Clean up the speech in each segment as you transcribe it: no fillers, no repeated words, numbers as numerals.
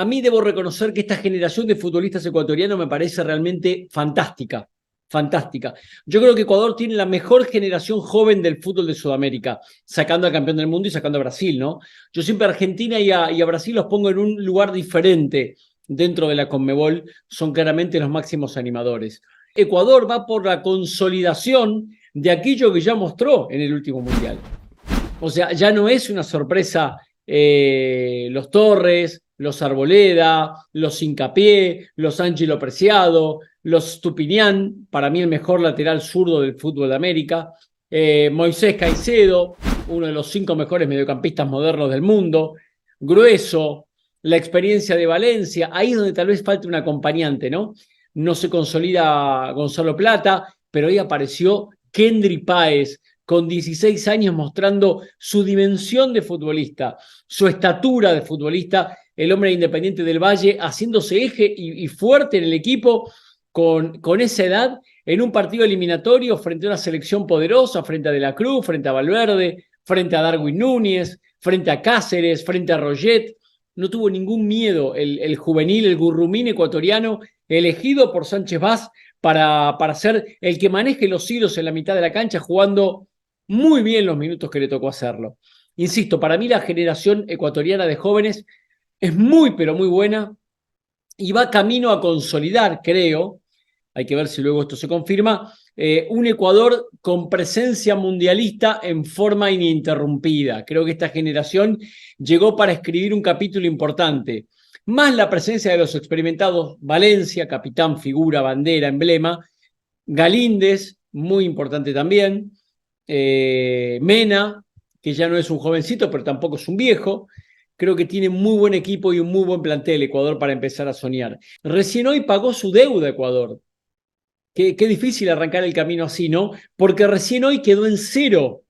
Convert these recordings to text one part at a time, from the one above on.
a mí debo reconocer que esta generación de futbolistas ecuatorianos me parece realmente fantástica. Fantástica. Yo creo que Ecuador tiene la mejor generación joven del fútbol de Sudamérica, sacando al campeón del mundo y sacando a Brasil, ¿no? Yo siempre a Argentina y a Brasil los pongo en un lugar diferente dentro de la Conmebol, son claramente los máximos animadores. Ecuador va por la consolidación de aquello que ya mostró en el último Mundial. O sea, ya no es una sorpresa los Torres, los Arboleda, los Hincapié, los Ángelo Preciado, los Tupinián, para mí el mejor lateral zurdo del fútbol de América, Moisés Caicedo, uno de los 5 mejores mediocampistas modernos del mundo, Grueso, la experiencia de Valencia, ahí es donde tal vez falta un acompañante, ¿no? No se consolida Gonzalo Plata, pero ahí apareció Kendry Páez, con 16 años mostrando su dimensión de futbolista, su estatura de futbolista, el hombre Independiente del Valle haciéndose eje y fuerte en el equipo con esa edad en un partido eliminatorio frente a una selección poderosa, frente a De la Cruz, frente a Valverde, frente a Darwin Núñez, frente a Cáceres, frente a Roget. No tuvo ningún miedo el juvenil, el gurrumín ecuatoriano, elegido por Sánchez Vaz para ser el que maneje los hilos en la mitad de la cancha, jugando muy bien los minutos que le tocó hacerlo. Insisto, para mí la generación ecuatoriana de jóvenes es muy, pero muy buena y va camino a consolidar, creo, hay que ver si luego esto se confirma, un Ecuador con presencia mundialista en forma ininterrumpida. Creo que esta generación llegó para escribir un capítulo importante. Más la presencia de los experimentados Valencia, capitán, figura, bandera, emblema, Galíndez, muy importante también, Mena, que ya no es un jovencito, pero tampoco es un viejo. Creo que tiene muy buen equipo y un muy buen plantel Ecuador para empezar a soñar. Recién hoy pagó su deuda Ecuador. Qué difícil arrancar el camino así, ¿no? Porque recién hoy quedó en 0.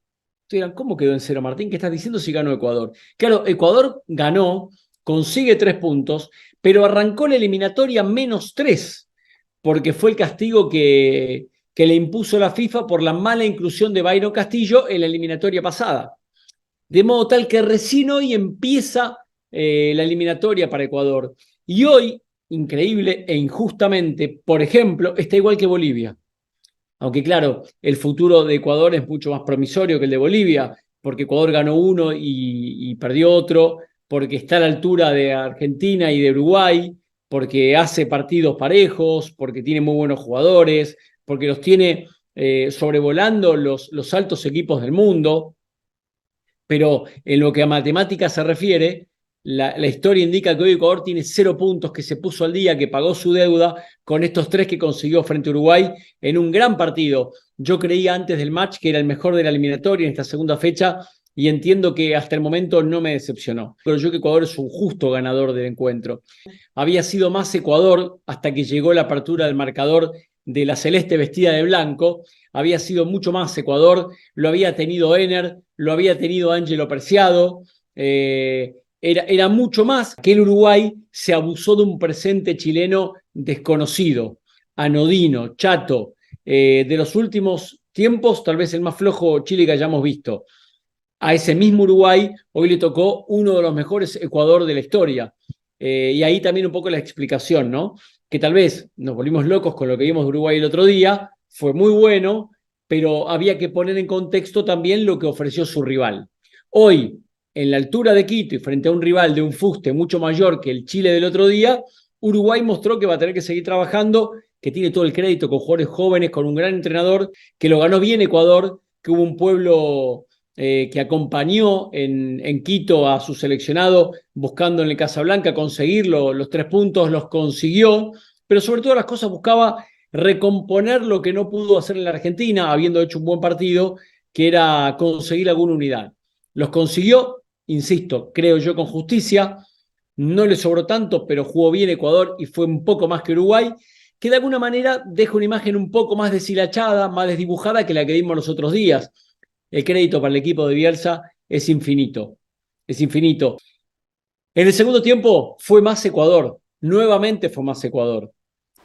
Dirán, ¿cómo quedó en 0, Martín? ¿Qué estás diciendo si ganó Ecuador? Claro, Ecuador ganó, consigue 3 puntos, pero arrancó la eliminatoria -3, porque fue el castigo que le impuso la FIFA por la mala inclusión de Byron Castillo en la eliminatoria pasada. De modo tal que recién hoy empieza la eliminatoria para Ecuador. Y hoy, increíble e injustamente, por ejemplo, está igual que Bolivia. Aunque claro, el futuro de Ecuador es mucho más promisorio que el de Bolivia, porque Ecuador ganó uno y perdió otro, porque está a la altura de Argentina y de Uruguay, porque hace partidos parejos, porque tiene muy buenos jugadores, porque los tiene sobrevolando los altos equipos del mundo. Pero en lo que a matemáticas se refiere, la historia indica que hoy Ecuador tiene 0 puntos, que se puso al día, que pagó su deuda con estos 3 que consiguió frente a Uruguay en un gran partido. Yo creía antes del match que era el mejor de la eliminatoria en esta segunda fecha y entiendo que hasta el momento no me decepcionó. Pero yo creo que Ecuador es un justo ganador del encuentro. Había sido más Ecuador hasta que llegó la apertura del marcador de la celeste vestida de blanco. Había sido mucho más Ecuador, lo había tenido Ener, lo había tenido Ángelo Preciado, era mucho más que el Uruguay se abusó de un presente chileno desconocido, anodino, chato, de los últimos tiempos, tal vez el más flojo Chile que hayamos visto. A ese mismo Uruguay hoy le tocó uno de los mejores Ecuador de la historia. Y ahí también un poco la explicación, ¿no? Que tal vez nos volvimos locos con lo que vimos de Uruguay el otro día, fue muy bueno, pero había que poner en contexto también lo que ofreció su rival. Hoy, en la altura de Quito y frente a un rival de un fuste mucho mayor que el Chile del otro día, Uruguay mostró que va a tener que seguir trabajando, que tiene todo el crédito con jugadores jóvenes, con un gran entrenador, que lo ganó bien Ecuador, que hubo un pueblo que acompañó en Quito a su seleccionado buscando en el Casablanca conseguirlo, los 3 puntos los consiguió, pero sobre todo las cosas buscaba recomponer lo que no pudo hacer en la Argentina, habiendo hecho un buen partido, que era conseguir alguna unidad. Los consiguió, insisto, creo yo con justicia, no le sobró tanto, pero jugó bien Ecuador y fue un poco más que Uruguay, que de alguna manera deja una imagen un poco más deshilachada, más desdibujada que la que vimos los otros días. El crédito para el equipo de Bielsa es infinito, es infinito. En el segundo tiempo fue más Ecuador, nuevamente fue más Ecuador.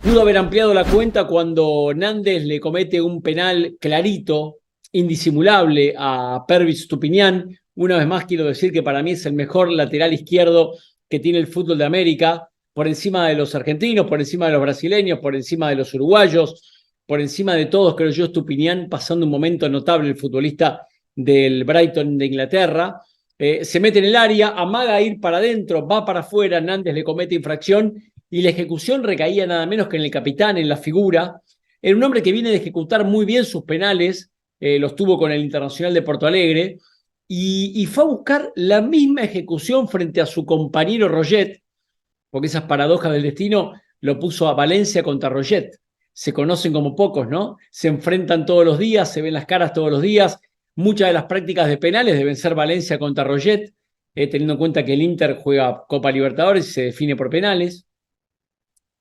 Pudo haber ampliado la cuenta cuando Nández le comete un penal clarito, indisimulable a Pervis Tupinián. Una vez más quiero decir que para mí es el mejor lateral izquierdo que tiene el fútbol de América, por encima de los argentinos, por encima de los brasileños, por encima de los uruguayos, por encima de todos, creo yo, Estupiñán, pasando un momento notable, el futbolista del Brighton de Inglaterra. Se mete en el área, amaga a ir para adentro, va para afuera, Nández le comete infracción y la ejecución recaía nada menos que en el capitán, en la figura. Era un hombre que viene de ejecutar muy bien sus penales, los tuvo con el Internacional de Porto Alegre, y fue a buscar la misma ejecución frente a su compañero Roget, porque esas paradojas del destino lo puso a Valencia contra Roget. Se conocen como pocos, ¿no? Se enfrentan todos los días, se ven las caras todos los días. Muchas de las prácticas de penales deben ser Valencia contra Roget, teniendo en cuenta que el Inter juega Copa Libertadores y se define por penales.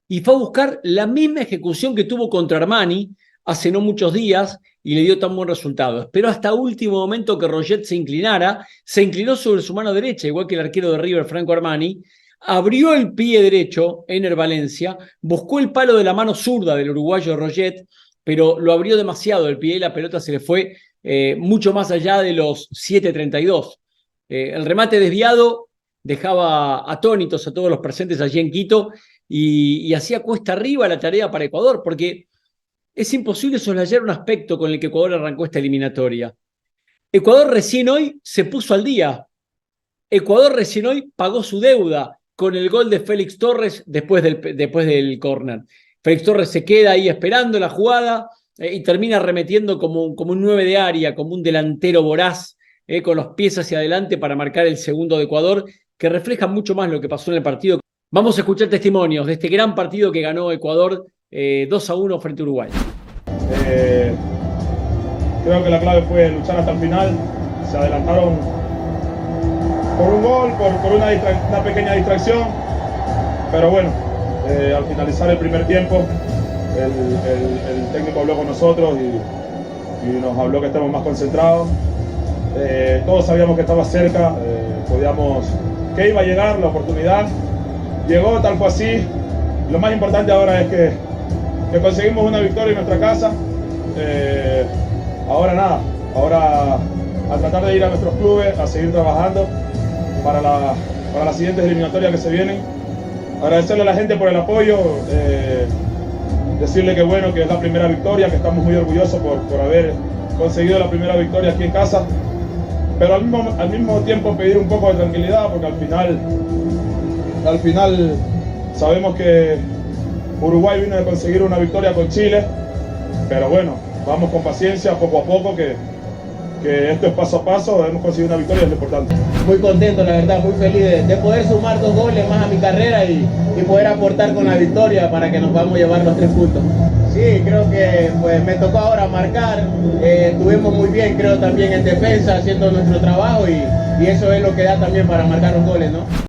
Y fue a buscar la misma ejecución que tuvo contra Armani hace no muchos días y le dio tan buen resultado. Esperó hasta último momento que Roget se inclinara, se inclinó sobre su mano derecha, igual que el arquero de River, Franco Armani, abrió el pie derecho, Ener Valencia, buscó el palo de la mano zurda del uruguayo Roget, pero lo abrió demasiado el pie y la pelota se le fue mucho más allá de los 7.32. El remate desviado dejaba atónitos a todos los presentes allí en Quito y hacía cuesta arriba la tarea para Ecuador, porque es imposible soslayar un aspecto con el que Ecuador arrancó esta eliminatoria. Ecuador recién hoy se puso al día. Ecuador recién hoy pagó su deuda con el gol de Félix Torres después del córner. Félix Torres se queda ahí esperando la jugada y termina arremetiendo como un 9 de área, como un delantero voraz, con los pies hacia adelante para marcar el segundo de Ecuador, que refleja mucho más lo que pasó en el partido. Vamos a escuchar testimonios de este gran partido que ganó Ecuador 2-1 frente a Uruguay. Creo que la clave fue luchar hasta el final. Se adelantaron por un gol, por una pequeña distracción, pero bueno, al finalizar el primer tiempo el técnico habló con nosotros y nos habló que estemos más concentrados. Todos sabíamos que estaba cerca, que iba a llegar la oportunidad. Llegó, tal fue así. Lo más importante ahora es que conseguimos una victoria en nuestra casa. Ahora nada, ahora a tratar de ir a nuestros clubes, a seguir trabajando para las siguientes eliminatorias que se vienen. Agradecerle a la gente por el apoyo, decirle que bueno, que es la primera victoria, que estamos muy orgullosos por haber conseguido la primera victoria aquí en casa, pero al mismo tiempo pedir un poco de tranquilidad, porque al final sabemos que Uruguay vino a conseguir una victoria con Chile, pero bueno, vamos con paciencia, poco a poco, que esto es paso a paso, hemos conseguido una victoria, es lo importante. Muy contento, la verdad, muy feliz de poder sumar 2 goles más a mi carrera y poder aportar con la victoria para que nos podamos llevar los 3 puntos. Sí, creo que pues me tocó ahora marcar, estuvimos muy bien, creo también en defensa, haciendo nuestro trabajo y eso es lo que da también para marcar los goles, ¿no?